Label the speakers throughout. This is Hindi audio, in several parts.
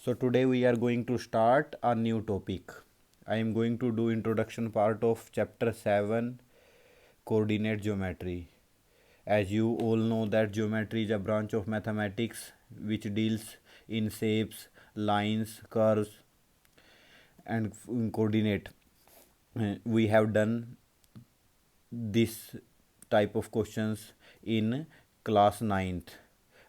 Speaker 1: So today we are going to start a new topic. I am going to do introduction part of chapter 7, coordinate geometry. As you all know that geometry is a branch of mathematics which deals in shapes, lines, curves and coordinate. We have done this type of questions in class ninth.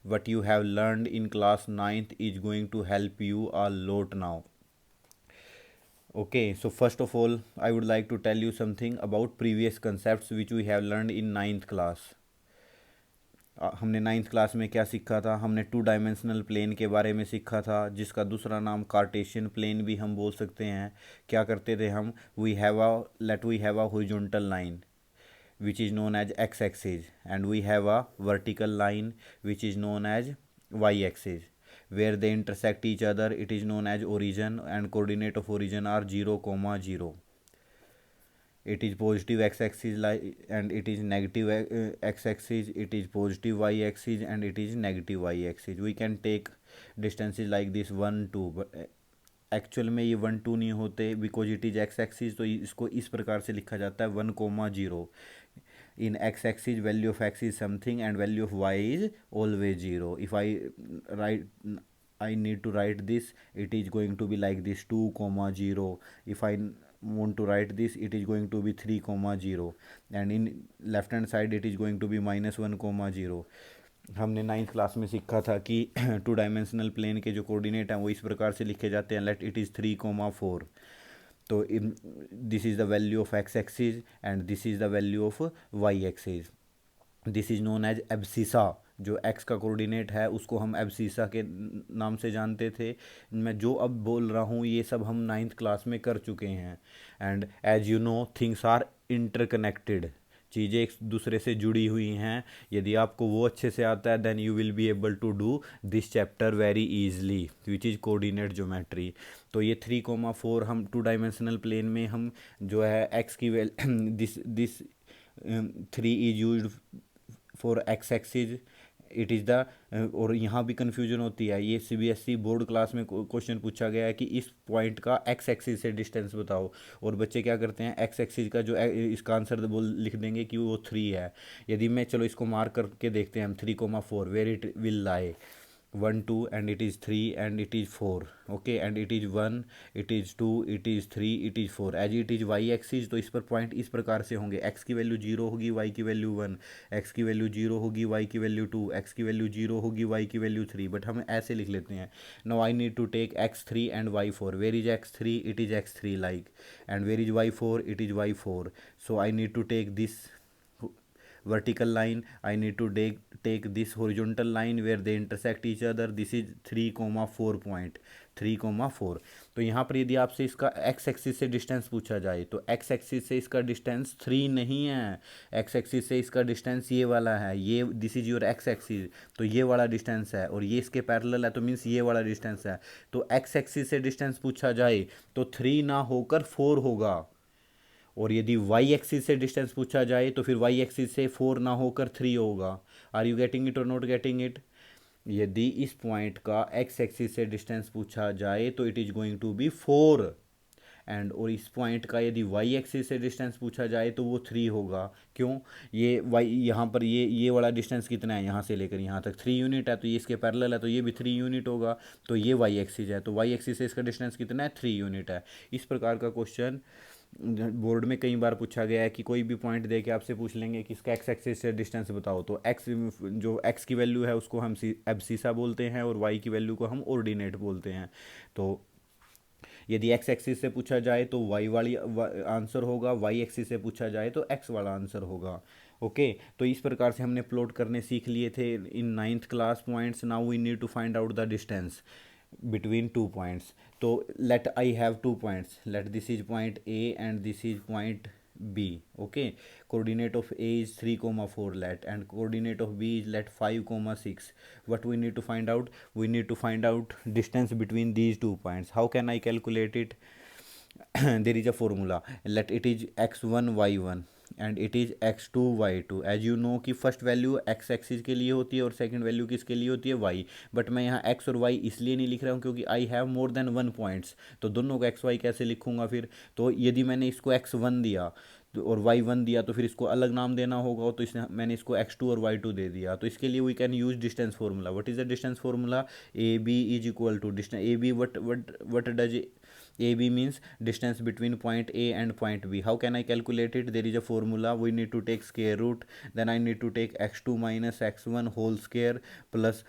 Speaker 1: What you have learned in class ninth is going to help you a lot now. Okay, so first of all, I would like to tell you something about previous concepts which we have learned in ninth class. हमने नाइन्थ क्लास में क्या सीखा था? हमने टू डायमेंशनल प्लेन के बारे में सीखा था, जिसका दूसरा नाम कार्टेशियन प्लेन भी हम बोल सकते हैं. क्या करते थे हम? We have a horizontal line which is known as x axis, and we have a vertical line which is known as y axis. Where they intersect each other, it is known as origin, and coordinate of origin are 0, 0. It is positive x axis and it is negative x axis, it is positive y axis and it is negative y axis. We can take distances like this 1 2, but actual में ये 1 2 नहीं होते because it is x axis. तो इसको इस प्रकार से लिखा जाता है 1, 0. In x axis value of x is something and value of y is always 0. If write I need to write this, it is going to be like this 2, 0. If I want to write this, it is going to be 3, 0, and in left hand side it is going to be -1, 0. हमने नाइन्थ क्लास में सीखा था कि टू डायमेंशनल प्लेन के जो कोऑर्डिनेट हैं वो इस प्रकार से लिखे जाते हैं. Let it is 3, 4. तो this is the value of X axis and this is the value of Y axis. This is known as abscissa. जो एक्स का कोऑर्डिनेट है उसको हम एब्सिसा के नाम से जानते थे. मैं जो अब बोल रहा हूँ ये सब हम नाइन्थ क्लास में कर चुके हैं. And as you know things are interconnected. चीज़ें एक दूसरे से जुड़ी हुई हैं. यदि आपको वो अच्छे से आता है then you will be able to do this chapter very easily which is coordinate geometry. तो ये 3, 4 हम टू डायमेंशनल प्लेन में हम जो है एक्स की this 3 is use for x axis. It is the और यहाँ भी कन्फ्यूजन होती है. ये सीबीएसई बोर्ड क्लास में क्वेश्चन पूछा गया है कि इस पॉइंट का एक्स एक्सिस से डिस्टेंस बताओ. और बच्चे क्या करते हैं, एक्स एक्सिस का जो इसका आंसर बोल लिख देंगे कि वो 3 है. यदि मैं चलो इसको मार्क करके देखते हैं हम 3, 4 where it will lie 1 2 and it is 3 and it is 4. Okay, and it is 1, it is 2, it is 3, it is 4. As it is Y axis तो इस पर पॉइंट इस प्रकार से होंगे. एक्स की वैल्यू 0 होगी, वाई की वैल्यू 1. एक्स की वैल्यू 0 होगी, वाई की वैल्यू 2. एक्स की वैल्यू 0 होगी, वाई की वैल्यू 3. बट हम ऐसे लिख लेते हैं. No I need to take x3 and y4. Where is x3? It is x3 like. And where is y4? It is y4. So I need to take this vertical line, I need to take this horizontal line where they intersect each other. This is 3, 4 point. 3, 4. तो यहाँ पर यदि आपसे इसका x एक्सिस से डिस्टेंस पूछा जाए तो x एक्सिस से इसका डिस्टेंस 3 नहीं है. x एक्सिस से इसका डिस्टेंस ये वाला है. ये this is your x axis, तो ये वाला डिस्टेंस है और ये इसके पैरेलल है तो मीन्स ये वाला डिस्टेंस है. तो x एक्सिस से डिस्टेंस पूछा जाए तो 3 ना होकर 4 होगा. और यदि वाई एक्सिस से डिस्टेंस पूछा जाए तो फिर वाई एक्सिस से 4 ना होकर 3 होगा. आर यू गेटिंग इट और नॉट गेटिंग इट? यदि इस पॉइंट का एक्स एक्सिस से डिस्टेंस पूछा जाए तो it is going to be 4. And और इस पॉइंट का यदि वाई एक्सिस से डिस्टेंस पूछा जाए तो वो 3 होगा. क्यों? ये वाई यहाँ पर ये वाला डिस्टेंस कितना है, यहाँ से लेकर यहाँ तक 3 यूनिट है, तो ये इसके पैरेलल है तो ये भी 3 यूनिट होगा. तो ये वाई एक्सिस है, तो वाई एक्सिस से इसका डिस्टेंस कितना है? 3 यूनिट है. इस प्रकार का क्वेश्चन बोर्ड में कई बार पूछा गया है कि कोई भी पॉइंट दे के आपसे पूछ लेंगे कि इसका एक्स एक्सिस से डिस्टेंस बताओ. तो एक्स जो एक्स की वैल्यू है उसको हम एब्सिसा बोलते हैं और वाई की वैल्यू को हम ऑर्डिनेट बोलते हैं. तो यदि एक्स एक्सिस से पूछा जाए तो वाई वाली आंसर होगा, वाई एक्सिस से पूछा जाए तो एक्स वाला आंसर होगा. ओके तो इस प्रकार से हमने प्लॉट करने सीख लिए थे in ninth class points. Now we need to find out the distance between 2 points. So let I have 2 points. Let this is point A and this is point B. Okay, coordinate of A is 3, 4 let, and coordinate of B is let 5, 6. What we need to find out? We need to find out distance between these 2 points. How can I calculate it? There is a formula. Let it is x1 y1 and it is x2 y2। As you know कि फर्स्ट वैल्यू x एक्सिस के लिए होती है और सेकंड वैल्यू किसके लिए होती है y। बट मैं यहाँ x और y इसलिए नहीं लिख रहा हूँ क्योंकि I have more than 1 points, तो दोनों को एक्स वाई कैसे लिखूंगा फिर। तो यदि मैंने इसको x1 दिया तो और y1 दिया तो फिर इसको अलग नाम देना होगा, तो इसने मैंने इसको x2 और y2 दे दिया। तो इसके लिए we can use distance formula. What is the distance formula? A B is equal to distance A B, what does AB means distance between point A and point B. How can I calculate it? There is a formula. We need to take square root. Then I need to take x2 minus x1 whole square plus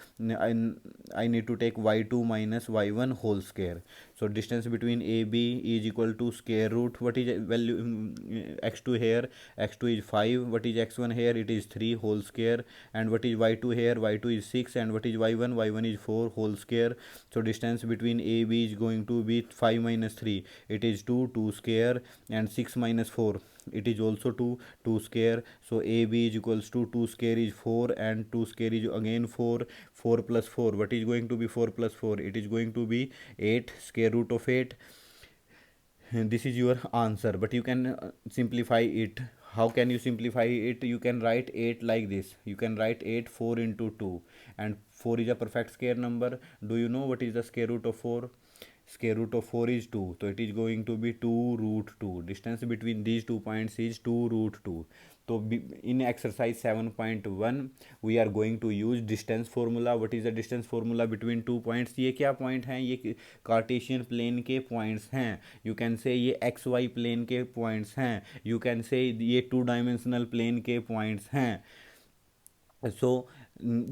Speaker 1: I need to take y2 minus y1 whole square. So distance between AB is equal to square root. What is value x2 here? X2 is 5. What is x1 here? It is 3 whole square. And what is y2 here? Y2 is 6. And what is y1? Y1 is 4 whole square. So distance between AB is going to be 5 minus 3. It is 2, 2 square, and 6 minus 4. It is also 2, 2 square. So AB is equals to 2 square is 4 and 2 square is again 4. 4 plus 4. What is going to be 4 plus 4? It is going to be 8, square root of 8. This is your answer, but you can simplify it. How can you simplify it? You can write 8 like this. You can write 8 4 into 2, and 4 is a perfect square number. Do you know what is the square root of 4? Square root of 4 is 2, so it is going to be 2 root 2. Distance between these 2 points is 2 root 2. So in exercise 7.1 we are going to use distance formula. What is the distance formula between 2 points? ये क्या point हैं? ये कार्टेशियन प्लेन के points हैं. You can say ये XY प्लेन के points हैं. You can say ये 2 dimensional प्लेन के points हैं. So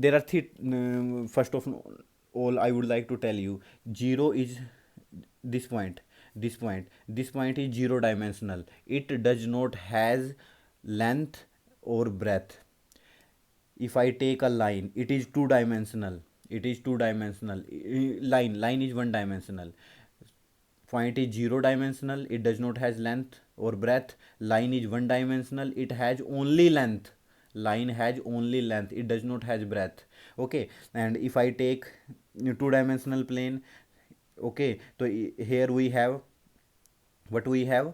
Speaker 1: there are three. First of all, I would like to tell you, 0 is this point, this point is 0 dimensional. It does not has length or breadth. If I take a line, it is 2 dimensional. Line is 1 dimensional. Point is 0 dimensional. It does not has length or breadth. Line is 1 dimensional. It has only length. Line has only length. It does not has breadth. Okay. And if I take 2 dimensional plane, okay, so here we have what we have.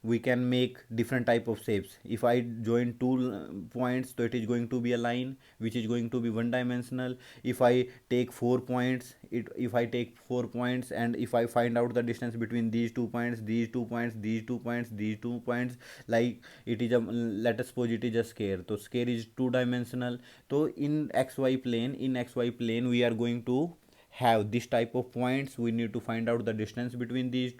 Speaker 1: We can make different type of shapes. If I join two points, so it is going to be a line which is going to be 1 dimensional. If I take 4 points, if I take 4 points and if I find out the distance between these 2 points, these 2 points, these 2 points, these 2 points, like it is a, let us suppose it is a sphere. So sphere is 2 dimensional. So in xy plane we are going to have this type of points. We need to find out the distance between these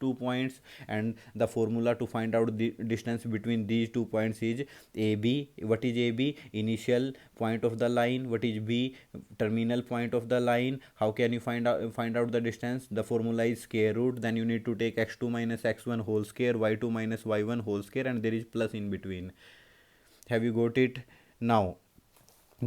Speaker 1: two points, and the formula to find out the distance between these 2 points is AB. What is AB? Initial point of the line. What is B? Terminal point of the line. How can you find out the distance? The formula is square root. Then you need to take x2 minus x1 whole square, y2 minus y1 whole square, and there is plus in between. Have you got it? Now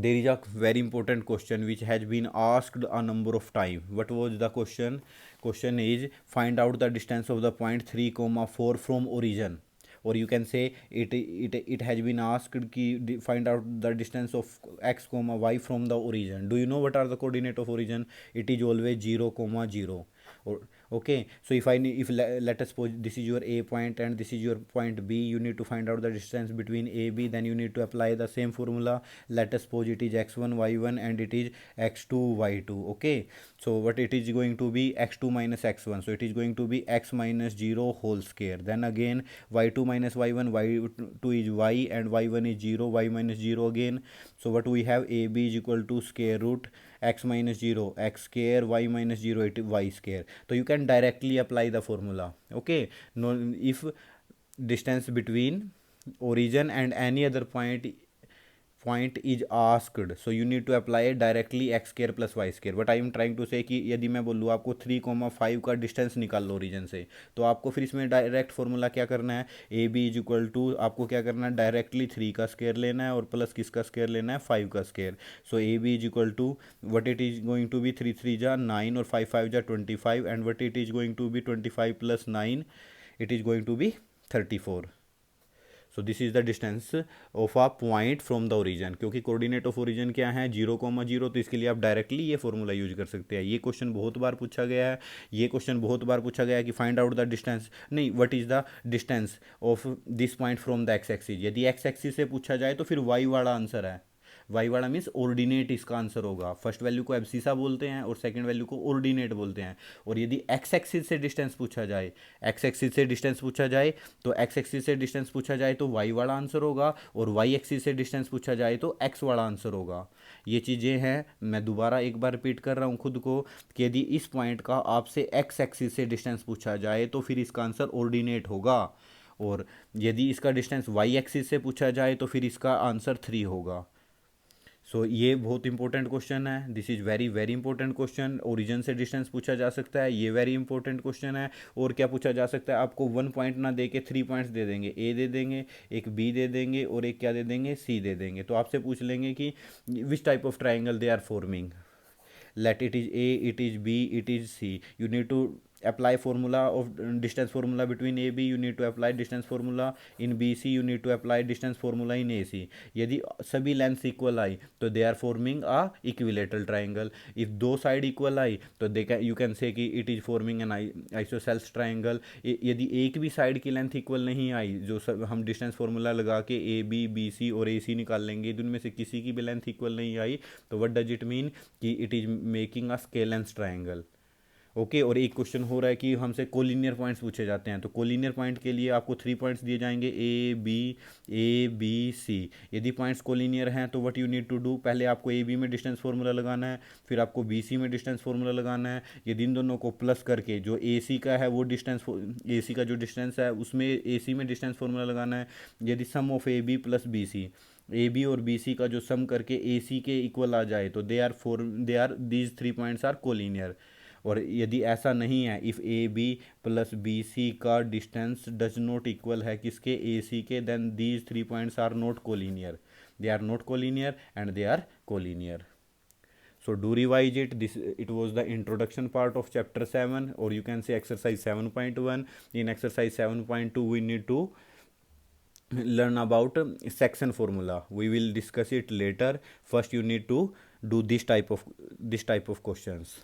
Speaker 1: there is a very important question which has been asked a number of times. What was the question? Question is, find out the distance of the point 3, 4 from origin. Or you can say it has been asked ki find out the distance of x, y from the origin. Do you know what are the coordinate of origin? It is always 0, 0. Or okay, so if let us suppose this is your A point and this is your point B. You need to find out the distance between A, B. Then you need to apply the same formula. Let us suppose it is x1, y1 and it is x2, y2. Okay, so what it is going to be? X2 minus x1, so it is going to be x minus 0 whole square. Then again y2 minus y1, y2 is y and y1 is 0, y minus 0 again. So what we have? AB is equal to square root x minus 0, x square, y minus 0, it is y square. So you can directly apply the formula. Okay, no, if distance between origin and any other point is asked, so you need to apply directly x square plus y square. What I am trying to say कि यदि मैं बोलूँ आपको 3,5 का डिस्टेंस निकाल लो ओरिजिन से, तो आपको फिर इसमें डायरेक्ट फॉर्मूला क्या करना है? A B is equal to आपको क्या करना है? डायरेक्टली 3 का स्क्वायर लेना है और प्लस किसका स्क्वायर लेना है? 5 का square. So A B is equal to what it is going to be 3 3 जा 9 और 5 5 जा 25 and what it is going to be 25 plus 9, it is going to be 34. So this is the distance of a point from the origin, क्योंकि कोऑर्डिनेट ऑफ ओरिजिन क्या है 0,0, तो इसके लिए आप डायरेक्टली ये फॉर्मूला यूज कर सकते हैं। ये क्वेश्चन बहुत बार पूछा गया है, ये क्वेश्चन बहुत बार पूछा गया है कि फाइंड आउट द डिस्टेंस, नहीं what is the distance of this point from the x axis. यदि एक्स एक्सिस से पूछा जाए तो फिर वाई वाला आंसर है, वाई वाला मीन्स ऑर्डिनेट इसका आंसर होगा। फर्स्ट वैल्यू को एब्सिसा बोलते हैं और सेकंड वैल्यू को ऑर्डिनेट बोलते हैं। और यदि एक्स एक्सिस से डिस्टेंस पूछा जाए, एक्स एक्सिस से डिस्टेंस पूछा जाए तो एक्स एक्सिस से डिस्टेंस पूछा जाए तो वाई वाला आंसर होगा, और वाई एक्सिस से डिस्टेंस पूछा जाए तो एक्स वाला आंसर होगा। ये चीज़ें हैं, मैं दोबारा एक बार रिपीट कर रहा हूँ खुद को, कि यदि इस पॉइंट का आपसे एक्स एक्सिस से डिस्टेंस पूछा जाए तो फिर इसका आंसर ऑर्डिनेट होगा, और यदि इसका डिस्टेंस वाई एक्सिस से पूछा जाए तो फिर इसका आंसर 3 होगा। सो ये बहुत इंपॉर्टेंट क्वेश्चन है, this is very very important question. Origin से डिस्टेंस पूछा जा सकता है, ये वेरी इंपॉर्टेंट क्वेश्चन है। और क्या पूछा जा सकता है, आपको 1 पॉइंट ना दे के 3 पॉइंट्स दे देंगे, ए दे देंगे, एक बी दे देंगे और एक क्या दे देंगे, सी दे देंगे। तो आपसे पूछ लेंगे कि which type of triangle they are forming, let it is a, it is b, it is c, you need to apply formula of distance formula between a b, you need to apply distance formula in bc, you need to apply distance formula in ac। यदि सभी लेंथ इक्वल आई तो they are forming a equilateral triangle. If दो साइड इक्वल आई तो they can, you can say कि it is forming an isosceles triangle. यदि एक भी साइड की लेंथ इक्वल नहीं आई, जो सब हम डिस्टेंस फार्मूला लगा के ए बी बी सी और ए सी निकाल लेंगे, इनमें से किसी की भी लेंथ इक्वल नहीं आई, तो व्हाट डज इट मीन कि it is making a scalene triangle. Okay, और एक क्वेश्चन हो रहा है कि हमसे कोलिनियर पॉइंट्स पूछे जाते हैं, तो कोलिनियर पॉइंट के लिए आपको 3 पॉइंट्स दिए जाएंगे, ए बी सी। यदि पॉइंट्स कोलिनियर हैं तो what you need to do, पहले आपको ए बी में डिस्टेंस फार्मूला लगाना है, फिर आपको बी सी में डिस्टेंस फार्मूला लगाना है। यदि इन दोनों को प्लस करके जो ए सी का है वो डिस्टेंस, ए सी का जो डिस्टेंस है उसमें ए सी में डिस्टेंस फार्मूला लगाना है। यदि sum of A B plus B C, A B और बी सी का जो सम करके ए सी के इक्वल आ जाए तो they are these 3 points are collinear. और यदि ऐसा नहीं है, if A B plus B C का डिस्टेंस डज नॉट इक्वल है किसके, ए सी के, then these 3 points are not collinear, they are not collinear and they are collinear. So do revise it. This, it was the introduction part of chapter 7, or you can say exercise 7.1. In exercise 7.2 we need to learn about section formula. We will discuss it later. First you need to do this type of questions.